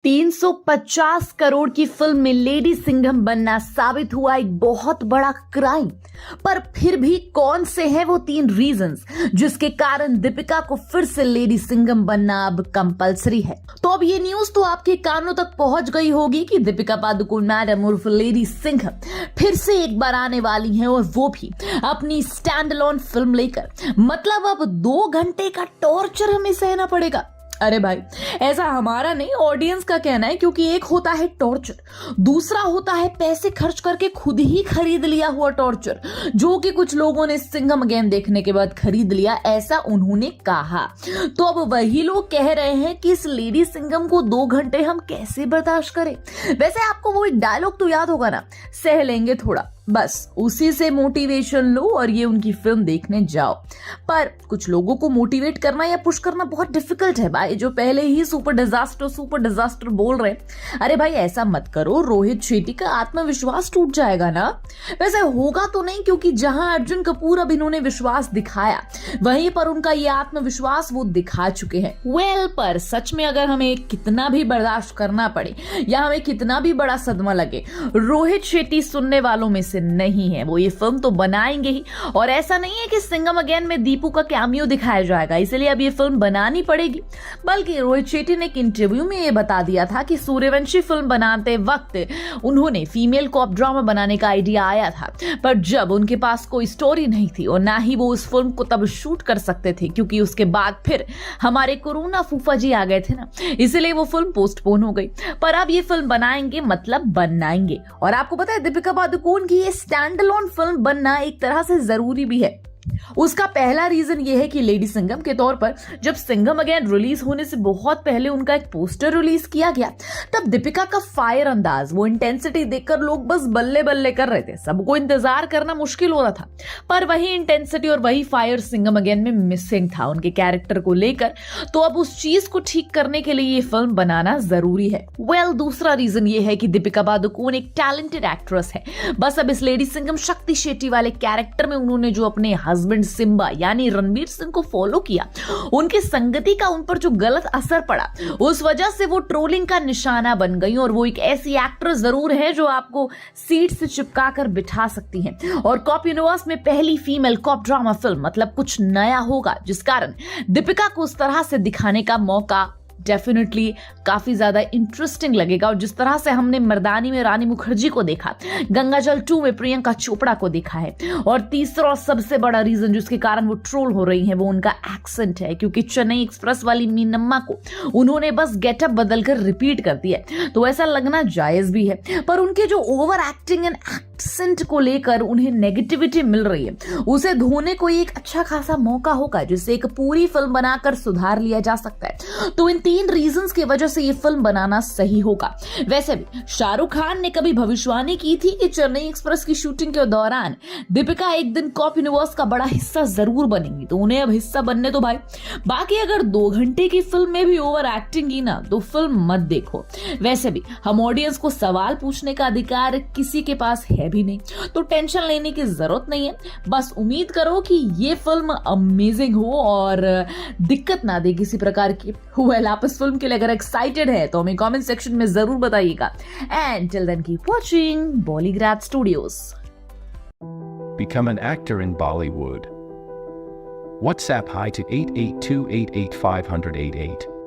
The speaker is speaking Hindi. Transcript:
350 करोड़ की फिल्म में लेडी सिंघम बनना साबित हुआ एक बहुत बड़ा क्राइम। पर फिर भी कौन से हैं वो 3 रीजंस जिसके कारण दीपिका को फिर से लेडी सिंघम बनना अब कंपलसरी है। तो अब ये न्यूज तो आपके कानों तक पहुंच गई होगी कि दीपिका पादुकोण मैडम उर्फ लेडी सिंघम फिर से एक बार आने वाली हैं, और वो भी अपनी स्टैंड अलोन फिल्म लेकर। मतलब अब 2 घंटे का टॉर्चर हमें सहना पड़ेगा। अरे भाई, ऐसा हमारा नहीं ऑडियंस का कहना है, क्योंकि एक होता है टॉर्चर, दूसरा होता है पैसे खर्च करके खुद ही खरीद लिया हुआ टॉर्चर, जो कि कुछ लोगों ने सिंघम अगेन देखने के बाद खरीद लिया, ऐसा उन्होंने कहा। तो अब वही लोग कह रहे हैं कि इस लेडी सिंघम को 2 घंटे हम कैसे बर्दाश्त करें। वैसे आपको वो एक डायलॉग तो याद होगा ना, सह लेंगे थोड़ा, बस उसी से मोटिवेशन लो और ये उनकी फिल्म देखने जाओ। पर कुछ लोगों को मोटिवेट करना या पुश करना बहुत डिफिकल्ट है भाई, जो पहले ही सुपर डिजास्टर बोल रहे हैं। अरे भाई, ऐसा मत करो, रोहित शेट्टी का आत्मविश्वास टूट जाएगा ना। वैसे होगा तो नहीं, क्योंकि जहां अर्जुन कपूर अब इन्होंने विश्वास दिखाया, वहीं पर उनका ये आत्मविश्वास वो दिखा चुके हैं। पर सच में अगर हमें कितना भी बर्दाश्त करना पड़े या हमें कितना भी बड़ा सदमा लगे, रोहित शेट्टी सुनने वालों में से नहीं है। वो ये फिल्म तो बनाएंगे ही, और ऐसा नहीं है कि सिंघम अगेन में दीपू का कैमियो दिखाया जाएगा इसलिए अब ये फिल्म बनानी पड़ेगी। बल्कि रोहित शेट्टी ने एक इंटरव्यू में ये बता दिया था कि सूर्यवंशी फिल्म बनाते वक्त उन्होंने फीमेल कॉप ड्रामा बनाने का आइडिया आया था, पर जब उनके पास कोई स्टोरी नहीं थी और ना ही वो उस फिल्म को तब शूट कर सकते थे, क्योंकि उसके बाद फिर हमारे कोरोना फूफा जी आ गए थे ना, इसलिए वो फिल्म पोस्टपोन हो गई। पर अब ये फिल्म बनाएंगे, मतलब बनाएंगे। और आपको पता है, दीपिका पादुकोण की स्टैंड अलोन फिल्म बनना एक तरह से जरूरी भी है। उसका पहला रीजन ये है कि लेडी सिंघम के तौर पर जब सिंघम अगेन रिलीज होने से बहुत पहले उनका एक पोस्टर रिलीज किया गया, तब दीपिका का फायर अंदाज, वो इंटेंसिटी देखकर लोग बस बल्ले बल्ले कर रहे थे। सबको इंतजार करना मुश्किल हो रहा था, पर वही इंटेंसिटी और वही फायर सिंघम अगेन में मिसिंग था उनके कैरेक्टर को लेकर। तो अब उस चीज को ठीक करने के लिए ये फिल्म बनाना जरूरी है। दूसरा रीजन ये है कि दीपिका पादुकोण एक टैलेंटेड एक्ट्रेस है। बस अब इस लेडी सिंघम शक्ति शेट्टी वाले कैरेक्टर में उन्होंने जो अपने हस्बैंड सिम्बा यानी रणवीर सिंह को फॉलो किया, उनकी संगति का उन पर जो गलत असर पड़ा, उस वजह से वो ट्रोलिंग का निशाना बन गई। और वो एक ऐसी एक्ट्रेस जरूर है जो आपको सीट से चिपका कर बिठा सकती है। और कॉप यूनिवर्स में पहली फीमेल कॉप ड्रामा फिल्म, मतलब कुछ नया होगा, जिस कारण दीपिका को उस तरह से दिखाने का मौका डेफिनेटली काफी ज्यादा इंटरेस्टिंग लगेगा। और जिस तरह से हमने मर्दानी में रानी मुखर्जी को देखा, गंगाजल 2 में प्रियंका चोपड़ा को देखा है। और तीसरा और सबसे बड़ा रीजन जिसके कारण वो ट्रोल हो रही है, वो उनका एक्सेंट है, क्योंकि चेन्नई एक्सप्रेस वाली मीनम्मा को उन्होंने बस गेटअप बदलकर रिपीट कर दिया, तो ऐसा लगना जायज भी है। पर उनके जो ओवर एक्टिंग एंड एक्सेंट को लेकर उन्हें नेगेटिविटी मिल रही है, उसे धोने को एक अच्छा खासा मौका होगा, जिससे एक पूरी फिल्म बनाकर सुधार लिया जा सकता है। तो इन 3 रीजंस की वजह से ये फिल्म बनाना सही होगा। वैसे भी शाहरुख खान ने कभी भविष्यवाणी की थी कि चेन्नई एक्सप्रेस की शूटिंग के दौरान दीपिका एक दिन कॉप यूनिवर्स का बड़ा हिस्सा जरूर बनेंगी, तो उन्हें अब हिस्सा बनने तो भाई। बाकी अगर 2 घंटे की फिल्म में भी ओवर एक्टिंग की ना, तो फिल्म मत देखो। वैसे भी हम ऑडियंस को सवाल पूछने का अधिकार किसी के पास है भी नहीं, तो टेंशन लेने की जरूरत नहीं है। बस उम्मीद करो कि ये फिल्म अमेजिंग हो और दिक्कत ना दे किसी प्रकार की। आप इस फिल्म के लिए अगर एक्साइटेड है तो हमें कमेंट सेक्शन में जरूर बताइएगा। And till then keep watching Bollygrad studios. Become an actor in Bollywood. WhatsApp hi to 8828850088.